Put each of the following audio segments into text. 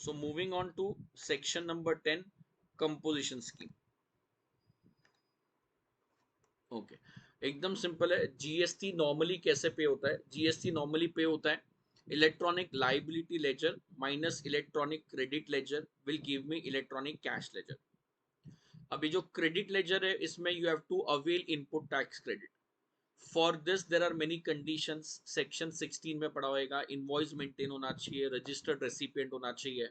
So moving on to section number 10, composition scheme. Okay एकदम simple है. GST normally कैसे pay होता है? जीएसटी नॉर्मली पे होता है electronic liability ledger minus electronic credit ledger will give me electronic cash ledger. अभी जो credit ledger है इसमें you have to avail input tax credit. For this there are many conditions. Section 16 में पढ़ा होगा. Invoice maintain होना चाहिए, registered recipient होना चाहिए,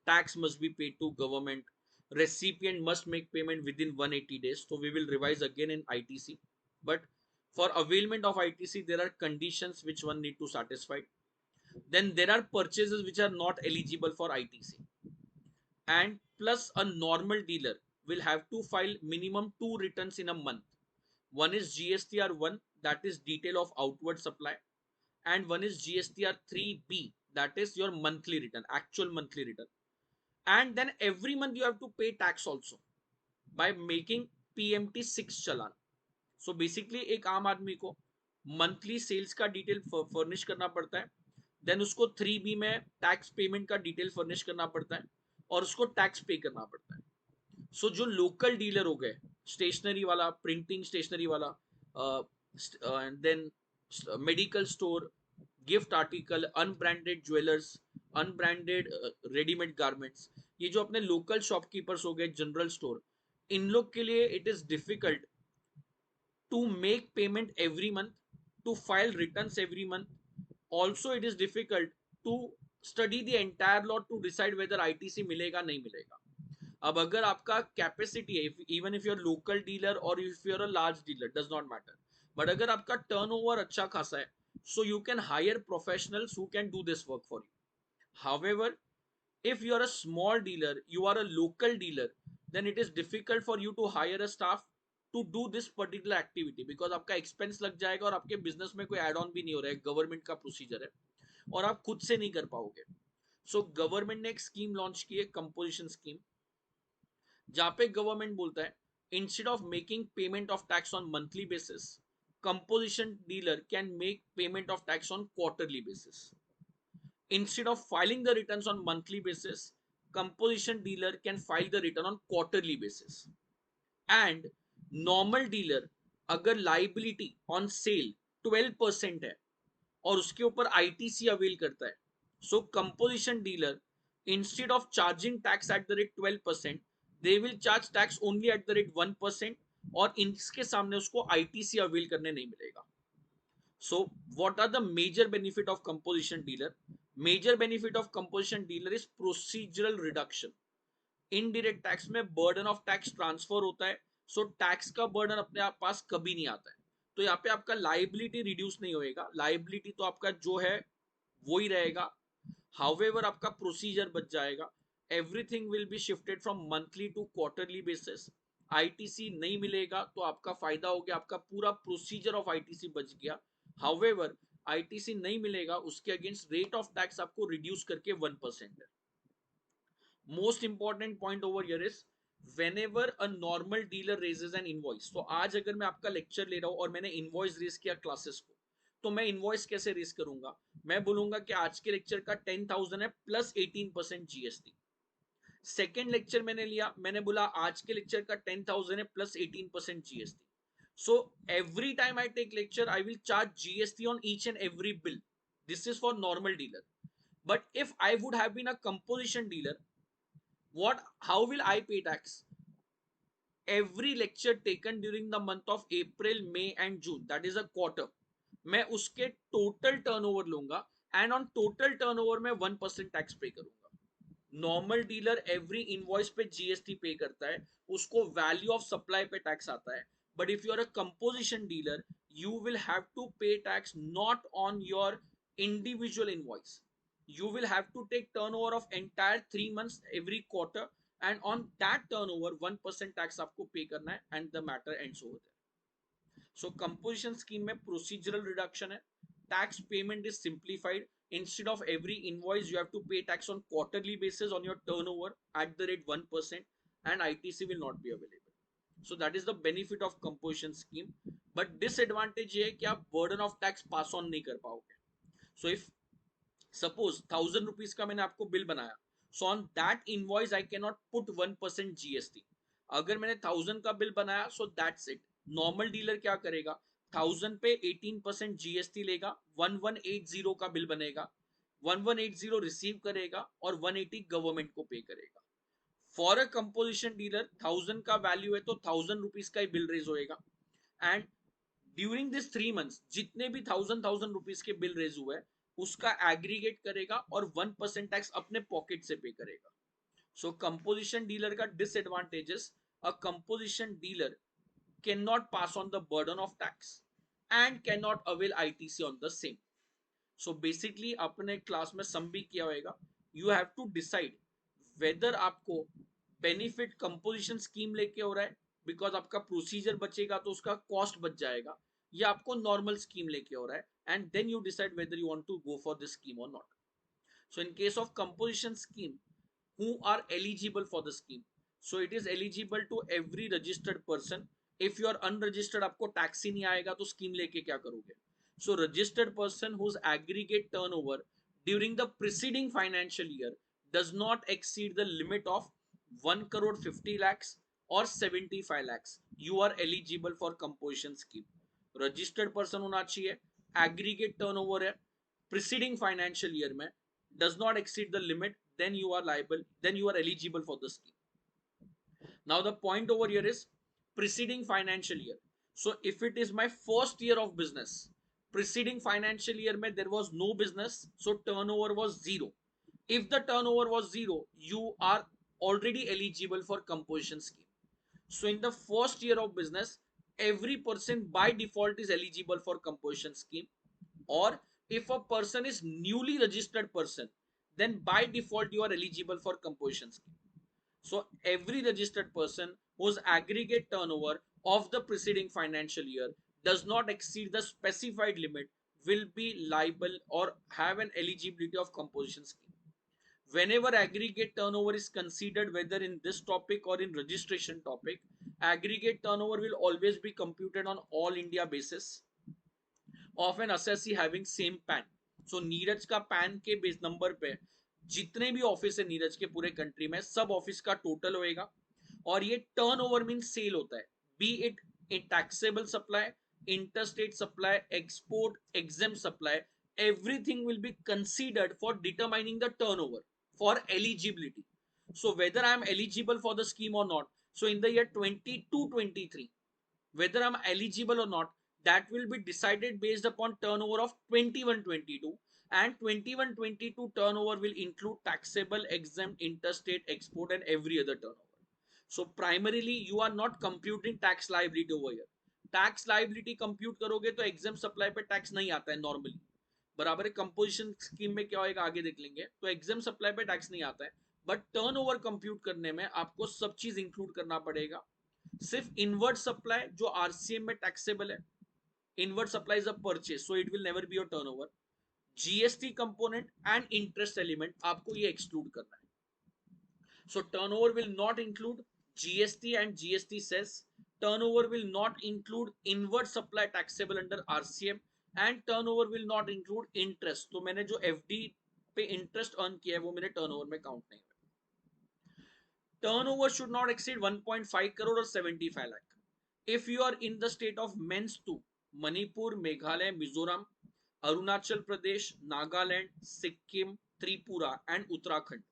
tax must be paid to government, recipient must make payment within 180 days. So we will revise again in ITC. But for availment of ITC, there are conditions which one need to satisfy. Then there are purchases which are not eligible for ITC. And plus a normal dealer will have to file minimum 2 returns in a month. One is GSTR1, that is detail of outward supply. And one is GSTR3B, that is your monthly return, actual monthly return. And then every month you have to pay tax also by making PMT 6 challan. So basically एक आम आदमी को monthly sales का detail furnish करना पड़ता है. Then उसको 3B में टैक्स पेमेंट का डिटेल फर्निश करना पड़ता है और उसको टैक्स पे करना पड़ता है. सो जो लोकल डीलर हो गए, स्टेशनरी वाला, प्रिंटिंग स्टेशनरी वाला, then medical store, gift article, unbranded jewellers, unbranded readymade garments, ये जो अपने लोकल शॉपकीपर्स हो गए, जनरल स्टोर, इन लोग के लिए it is difficult to make payment every month, to file returns every month. Also it is difficult to study the entire law to decide whether ITC मिलेगा नहीं मिलेगा. अब अगर आपका कैपेसिटी है, even if you're local dealer और if you're a large dealer, does not matter, but अगर आपका टर्नओवर अच्छा खासा है, so you can hire professionals who can do this work for you. However, if you are a small dealer, you are a local dealer, then it is difficult for you to hire a staff to do this particular activity because आपका expense लग जाएगा और आपके business में कोई add on भी नहीं हो रहा है, गवर्नमेंट का प्रोसीजर है और आप खुद से नहीं कर पाओगे. सो गवर्नमेंट ने एक स्कीम लॉन्च की है, कंपोजिशन स्कीम, जहां पे गवर्नमेंट बोलता है instead of making payment of tax on monthly basis, composition dealer can make payment of tax on quarterly basis. Instead of filing the returns on monthly basis, composition dealer can file the return on quarterly basis. And normal dealer अगर liability on sale 12% है और उसके ऊपर ITC avail करता है, so composition dealer instead of charging tax at the rate 12%, they will charge tax only at the rate 1% और इसके सामने उसको ITC अवेल करने नहीं मिलेगा. So what are the major benefit of composition dealer? Major benefit of composition dealer is procedural reduction. Indirect tax में burden of tax transfer होता है, सो टैक्स का बर्डन अपने पास कभी नहीं आता है. तो यहाँ पे आपका लाइबिलिटी रिड्यूस नहीं होएगा, लाइबिलिटी तो आपका जो है वो ही रहेगा. हाउएवर आपका प्रोसीजर बच जाएगा. Everything will be shifted from monthly to quarterly basis. ITC नहीं मिलेगा तो आपका फायदा हो गया, आपका पूरा प्रोसीजर ऑफ आईटीसी बच गया. हाउएवर आईटीसी नहीं मिलेगा, उसके अगेंस्ट रेट ऑफ टैक्स आपको रिड्यूस करके 1% है. Most important point over here is whenever a normal dealer raises an invoice. तो आज अगर मैं आपका लेक्चर ले रहा हूं और मैंने इनवॉइस रेज किया क्लासेस को, तो मैं इनवॉइस कैसे रेज करूंगा? मैं बोलूंगा कि आज के लेक्चर का 10,000 है प्लस 18% जीएसटी. सेकेंड लेक्चर मैंने लिया, मैंने बोला आज के लेक्चर का 10,000 है plus 18% GST. So every time I take lecture, I will charge GST on each and every bill. This is for normal dealer. But if I would have been a composition dealer, how will I pay tax? Every lecture taken during the month of April, May and June, that is a quarter, मैं उसके total turnover लूंगा and on total turnover में 1% tax pay करूंगा. Normal dealer every invoice पे GST pay करता है, उसको value of supply पे टैक्स आता है. But if you are a composition dealer, you will have to pay tax not on your individual invoice. You will have to take turnover of entire 3 months every quarter, and on that turnover 1% tax आपको पे करना है and the matter ends over there. So composition scheme में procedural reduction है, tax payment is simplified. Instead of every invoice you have to pay tax on quarterly basis on your turnover at the rate 1%, and ITC will not be available. So that is the benefit of composition scheme. But disadvantage ये है कि आप burden of tax pass on नहीं कर पाओगे. So if suppose 1,000 rupees का मैंने आपको बिल बनाया, so on that invoice I can not put 1% GST. अगर मैंने 1000 का बिल बनाया so that's it. Normal dealer क्या करेगा, 1000 पे 18% जीएसटी लेगा, 1180 का बिल बनेगा, 1180 रिसीव करेगा और 180 गवर्नमेंट को पे करेगा. फॉर अ कंपोजिशन डीलर 1000 का वैल्यू है तो 1000 रुपीज का ही बिल रेज होएगा. एंड ड्यूरिंग दिस 3 मंथ्स जितने भी 1000 रुपीज के बिल रेज हुए उसका एग्रीगेट करेगा और 1% टैक्स अपने पॉकेट से पे करेगा. सो कंपोजिशन डीलर का disadvantages, a composition dealer can not pass on the burden of tax and can not avail ITC on the same. So basically अपने class में सम भी किया होगा. You have to decide whether आपको benefit composition scheme लेके हो रहा है बिकॉज आपका प्रोसीजर बचेगा तो उसका कॉस्ट बच जाएगा, या आपको नॉर्मल स्कीम लेके हो रहा है, and then you decide whether you want to go for this scheme और not. So in case of composition scheme, who are eligible for the scheme? So it is eligible to every registered person. If you are unregistered, आपको tax ही नहीं आएगा तो scheme लेके क्या करोगे? So registered person whose aggregate turnover during the preceding financial year does not exceed the limit of 1 crore 50 lakhs or 75 lakhs, you are eligible for composition scheme. Registered person होना चाहिए, aggregate turnover है preceding financial year में does not exceed the limit, then you are liable, then you are eligible for the scheme. Now the point over here is preceding financial year. So if it is my first year of business, preceding financial year mein there was no business, so turnover was zero. If the turnover was zero, you are already eligible for composition scheme. So in the first year of business, every person by default is eligible for composition scheme. Or if a person is newly registered person, then by default you are eligible for composition scheme. So every registered person whose aggregate turnover of the preceding financial year does not exceed the specified limit will be liable or have an eligibility of composition scheme. Whenever aggregate turnover is considered, whether in this topic or in registration topic, aggregate turnover will always be computed on all India basis of an assessee having same PAN. So Neeraj का pan के base number पे जितने भी office है नीरज के पूरे country में सब ऑफिस का टोटल होएगा. और ये टर्न ओवर मीन सेल होता है, B it a taxable supply, interstate supply, export, exempt supply, everything will be considered for determining the turnover for eligibility. So whether I am eligible for the scheme or not, so in the year 22-23, whether I'm eligible or not, that will be decided based upon turnover of 21-22, and 21-22 turnover will include taxable, exempt, interstate, export and every other turnover. So primarily you are not computing tax liability over here. Tax liability compute करोगे तो exempt supply पे tax नहीं आता है normally, बराबर है. Composition scheme में क्या होगा आगे देख लेंगे. तो एग्जाम सप्लाई पे टैक्स नहीं आता है, बट टर्नओवर कंप्यूट करने में आपको सब चीज इंक्लूड करना पड़ेगा. सिर्फ इनवर्ट सप्लाई जो आरसीएम में टैक्सेबल है, inward supply is a purchase so it will never be your turnover. GST component and interest element आपको ये एक्सक्लूड करना है. So turnover will not include GST and GST cess. Turnover will not include inward supply taxable under RCM, and turnover will not include interest. तो मैंने जो FD पे interest earn किया है वो मेरे turnover में count नहीं है. Turnover should not exceed 1.5 crore or 75 lakh. If you are in the state of MENS 2, Manipur, Meghalaya, Mizoram, Arunachal Pradesh, Nagaland, Sikkim, Tripura and Uttarakhand.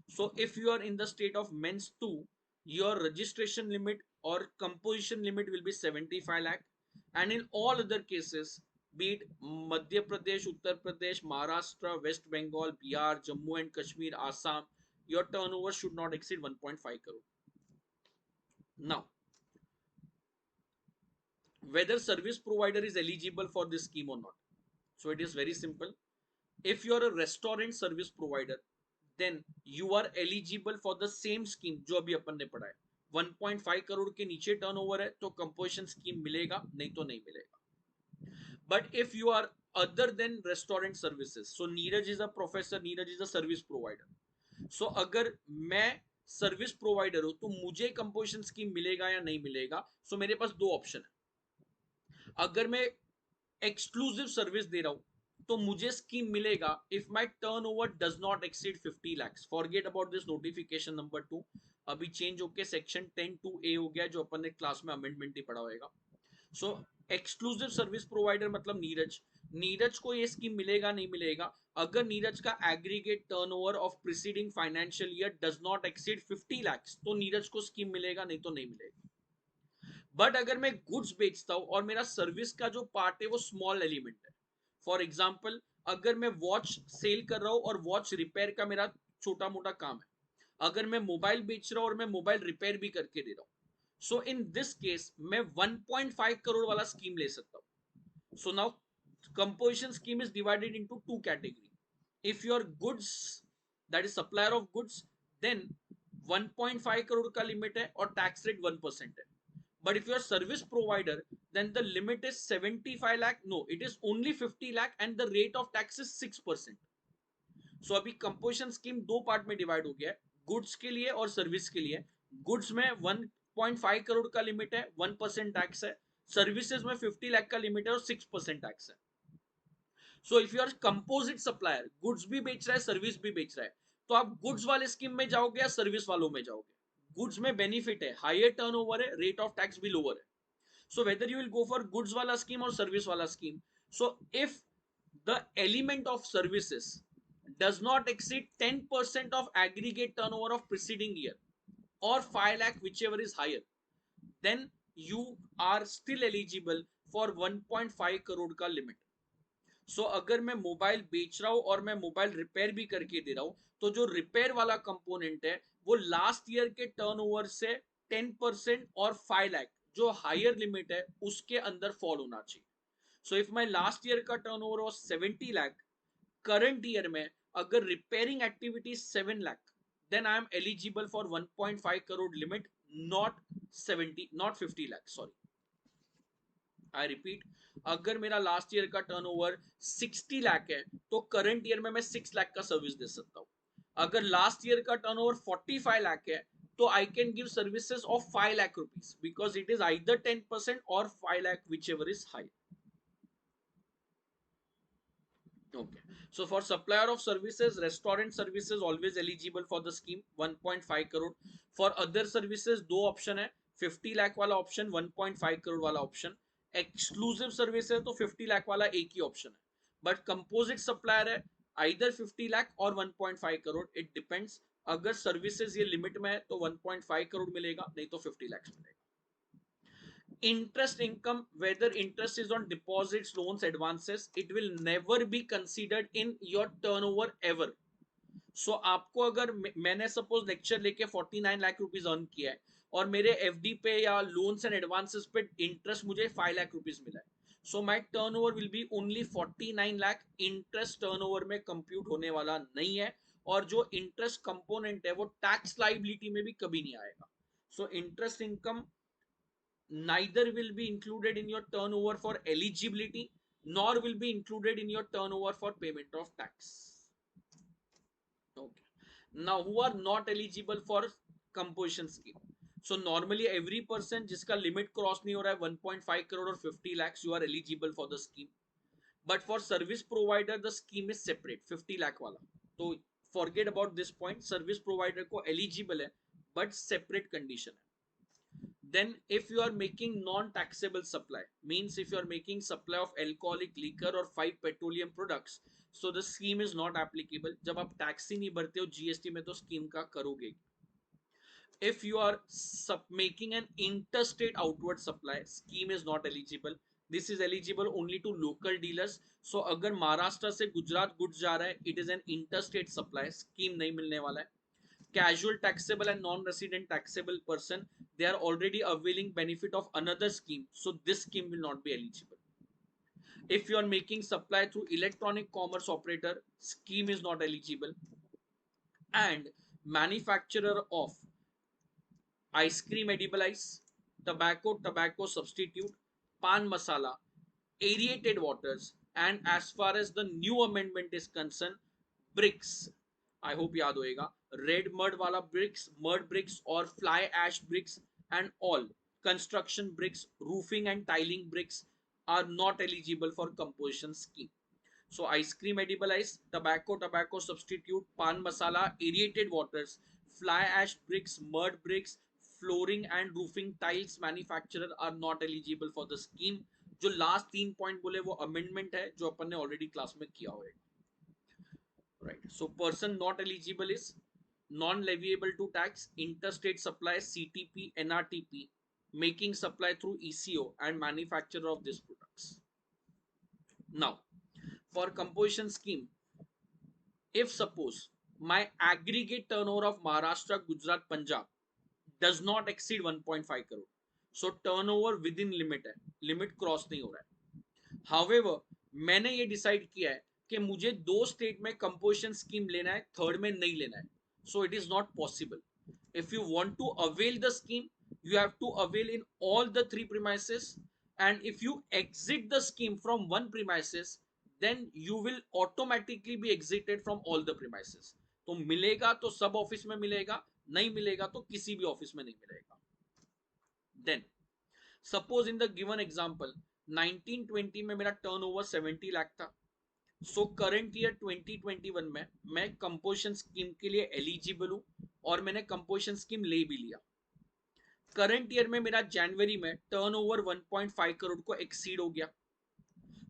So if you are in the state of MENS 2, your registration limit or composition limit will be 75 lakh. And in all other cases, be it Madhya Pradesh, Uttar Pradesh, Maharashtra, West Bengal, Bihar, Jammu and Kashmir, Assam, your turnover should not exceed 1.5 crore. Now, whether service provider is eligible for this scheme or not. So it is very simple. If you are a restaurant service provider, then you are eligible for the same scheme जो अभी अपन ने पढ़ा है. 1.5 करोड़ के नीचे turnover है तो composition scheme मिलेगा, नहीं तो नहीं मिलेगा. But if you are other then restaurant services, so Neeraj is a professor, Neeraj is a service provider. So अगर मैं सर्विस प्रोवाइडर हूं तो मुझे कंपोजिशन स्कीम मिलेगा या नहीं मिलेगा. सो मेरे पास दो ऑप्शन है. अगर मैं एक्सक्लूसिव सर्विस दे रहा हूं तो मुझे स्कीम मिलेगा if my turnover does not exceed 50 lakhs. Forget about this notification number 2. अभी चेंज होके सेक्शन 10(2)(a) हो गया, जो अपन ने क्लास में अमेंडमेंट ही पढ़ा होगा. सो एक्सक्लूसिव सर्विस प्रोवाइडर मतलब नीरज. नीरज को ये स्कीम मिलेगा नहीं मिलेगा अगर नीरज का aggregate turnover of preceding financial year does not exceed 50 lakhs, तो नीरज को स्कीम मिलेगा, नहीं तो नहीं मिलेगा. बट अगर मैं गुड्स बेचता हूं और मेरा सर्विस का जो पार्ट है वो स्मॉल एलिमेंट है, फॉर एग्जाम्पल अगर मैं वॉच सेल कर रहा हूं और वॉच रिपेयर का मेरा छोटा मोटा काम है, अगर मैं मोबाइल बेच रहा हूं और मैं मोबाइल रिपेयर भी करके दे रहा हूं, सो इन दिस केस मैं 1.5 करोड़ वाला स्कीम ले सकता हूं. So now composition scheme is divided into two category. If your goods, that is supplier of goods, then 1.5 crore का लिमिट है और टैक्स रेट 1% है. But if you're a service provider, then the limit is 75 lakh. No, it is only 50 lakh and the rate of tax is 6%. So अभी composition scheme दो part में divide हो गया है, गुड्स के लिए और सर्विस के लिए. गुड्स में 1.5 करोड़ का लिमिट है, 1% टैक्स है. सर्विसेज में 50 लाख का लिमिट है और 6% टैक्स है. So if you are composite supplier, goods भी बेच रहा है सर्विस भी बेच रहा है, तो आप गुड्स वाले स्कीम में जाओगे या सर्विस वालों में जाओगे. गुड्स में बेनिफिट है, हायर टर्नओवर है, रेट ऑफ टैक्स भी लोअर है. So whether you will go for goods wala scheme or service wala scheme. So if the element of services does not exceed 10% of aggregate turnover of preceding year or 5 lakh, whichever is higher, then you are still eligible for 1.5 crore का limit. सो अगर मैं mobile बेच रहा हूं और मैं mobile repair भी करके दे रहा हूं, तो जो रिपेयर वाला कंपोनेंट है वो लास्ट ईयर के टर्नओवर से 10% और 5 लाख जो हायर लिमिट है उसके अंदर फॉल होना चाहिए. So if my last year का turnover was 70 lakh, current year में अगर repairing activity 7 lakh, then I am eligible for 1.5 crore limit, not 70, not 50 lakh, sorry. I repeat, अगर मेरा लास्ट ईयर का टर्नओवर 60 लाख है तो करंट ईयर में मैं 6 लाख का सर्विस दे सकता हूं. अगर लास्ट ईयर का टर्नओवर 45 लाख है तो I can give services of 5 lakh rupees because it is either 10% और 5 lakh which ever is high. Okay. So for supplier of services, restaurant services always eligible for the scheme 1.5 crore. For other services दो option है, 50 लाख वाला option, 1.5 crore वाला option. Exclusive service है तो 50 लाख वाला एक ही option है. बट कंपोजिट सप्लायर है आइदर 50 लाख और 1.5 करोड़, इट डिपेंड्स. अगर सर्विसेज ये लिमिट में है तो 1.5 करोड़ मिलेगा, नहीं तो 50 लाख मिलेगा. Interest income, whether interest is on deposits, loans, advances, it will never be considered in your turnover ever. So आपको अगर मैंने सपोज लेक्चर लेके 49 लाख रुपीज अर्न किया है और मेरे एफडी पे या लोन्स एंड एडवांसेस पे इंटरेस्ट मुझे 5 लाख रुपीज मिला है, so my turnover will be only 49 lakh. Interest turnover में कंप्यूट होने वाला नहीं है और जो इंटरेस्ट कंपोनेंट है वो टैक्स लाइबिलिटी में भी कभी नहीं आएगा. So interest income neither will be included in your turnover for eligibility nor will be included in your turnover for payment of tax. Okay. Now who are not eligible for composition scheme? So normally every person जिसका limit cross नहीं हो रहा है 1.5 crore और 50 lakhs, you are eligible for the scheme. But for service provider the scheme is separate, 50 lakh वाला. तो forget about this point, service provider को eligible है but separate condition है. Then if you are making non-taxable supply, means if you are making supply of alcoholic liquor or 5 petroleum products, so the scheme is not applicable. जब आप tax ही नहीं भरते हो GST में तो scheme का करोगे. If you are making an interstate outward supply, scheme is not eligible. This is eligible only to local dealers. So अगर महाराष्ट्र से गुजरात गुड्स जा रहा है, it is an interstate supply, scheme नहीं मिलने वाला है. Casual taxable and non-resident taxable person, they are already availing benefit of another scheme, so this scheme will not be eligible. If you are making supply through electronic commerce operator, scheme is not eligible. And manufacturer of ice cream, edible ice, tobacco substitute, pan masala, aerated waters, and as far as the new amendment is concerned, bricks, I hope याद होएगा, red mud वाला bricks, mud bricks और fly ash bricks and all construction bricks, roofing and tiling bricks are not eligible for composition scheme. So ice cream, edible ice, tobacco substitute, pan masala, aerated waters, fly ash bricks, mud bricks, flooring and roofing tiles manufacturer are not eligible for the scheme. जो last 3 point बोले वो amendment है जो अपन ने already class में किया होगा. Right. So person not eligible is non-leviable to tax, interstate supply, CTP, NRTP, making supply through ECO and manufacturer of these products. Now, for composition scheme, if suppose my aggregate turnover of Maharashtra, Gujarat, Punjab does not exceed 1.5 crore, so turnover within limit है, limit cross नहीं हो रहा है. However, मैंने ये decide किया है कि मुझे 2 स्टेट में कंपोजिशन स्कीम लेना है, थर्ड में नहीं लेना है. So it is not possible. If you want to avail the scheme, you have to avail in all the 3 premises, and if you exit the scheme from one premises, then you will automatically be exited from all the premises. तो मिलेगा तो सब office में मिलेगा, नहीं मिलेगा तो किसी भी ऑफिस में नहीं मिलेगा. Then suppose in the given example 1920 में मेरा टर्नओवर 70 लाख था. सो करंट ईयर 2021 में मैं कंपोजिशन स्कीम के लिए एलिजिबल हूं और मैंने कंपोजिशन स्कीम ले भी लिया. करंट ईयर में मेरा जनवरी में टर्नओवर 1.5 करोड़ को एक्सीड हो गया.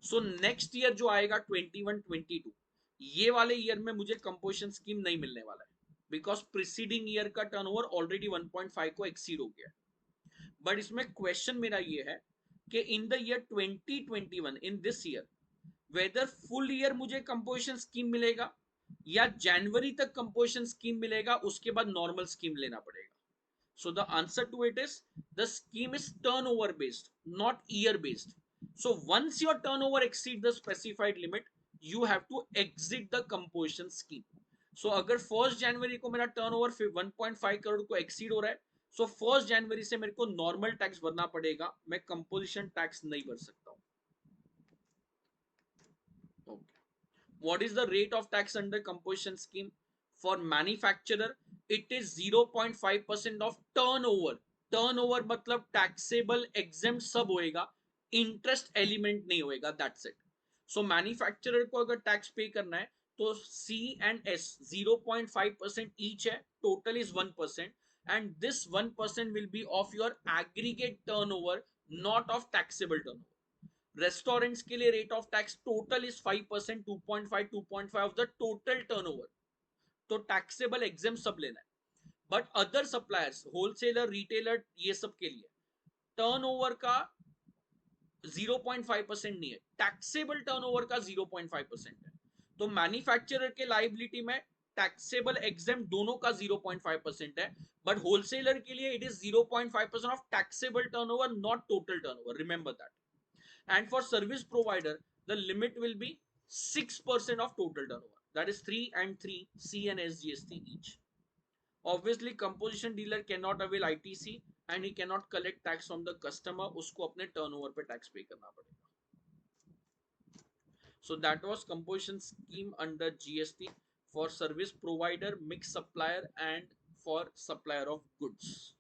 सो नेक्स्ट ईयर जो आएगा 21-22, ये वाले ईयर में मुझे कंपोजिशन स्कीम नहीं मिलने वाला है, बिकॉज प्रीसीडिंग ईयर का टर्नओवर ऑलरेडी 1.5 को एक्सीड हो गया. बट इसमें क्वेश्चन मेरा ये है कि in the year 2021, in this year, whether full year मुझे कंपोजिशन स्कीम मिलेगा या जनवरी तक कंपोजिशन स्कीम मिलेगा, उसके बाद नॉर्मल स्कीम लेना पड़ेगा. So the answer to it is the scheme is turnover based, not year based. So once your turnover exceed the specified limit, you have to exit the composition scheme. So अगर 1 जनवरी को मेरा turnover 1.5 crore को exceed हो रहा है, सो 1 जनवरी से मेरे को नॉर्मल टैक्स भरना पड़ेगा, मैं कंपोजिशन टैक्स नहीं भर सकता हूं. Okay. What is the rate of tax under composition scheme? For manufacturer, it is 0.5% of turnover. Turnover मतलब taxable exempt सब होएगा, interest element नहीं होएगा. That's it. So manufacturer को अगर tax pay करना है तो C and S 0.5% each है, total is 1%, and this 1% will be of your aggregate turnover, not of taxable turnover. Restaurants के लिए rate of tax total is 5%, 2.5 of the total turnover. तो taxable exam सब लेना है. But other suppliers, wholesaler, retailer, ये सब के लिए टर्नओवर का 0.5% नहीं है, टैक्सेबल टर्नओवर का 0.5% है. तो मैन्युफैक्चरर के लाइबिलिटी में टैक्सेबल एग्जाम दोनों का 0.5% है, बट होलसेलर के लिए it is 0.5% of taxable turnover, not total turnover. Remember that. And for service provider, the limit will be 6% of total turnover. That is 3 and 3 C and SGST each. Obviously, composition dealer cannot avail ITC and he cannot collect tax from the customer. उसको अपने turnover पे tax pay करना पड़ेगा. So that was composition scheme under GST for service provider, mixed supplier, and for supplier of goods.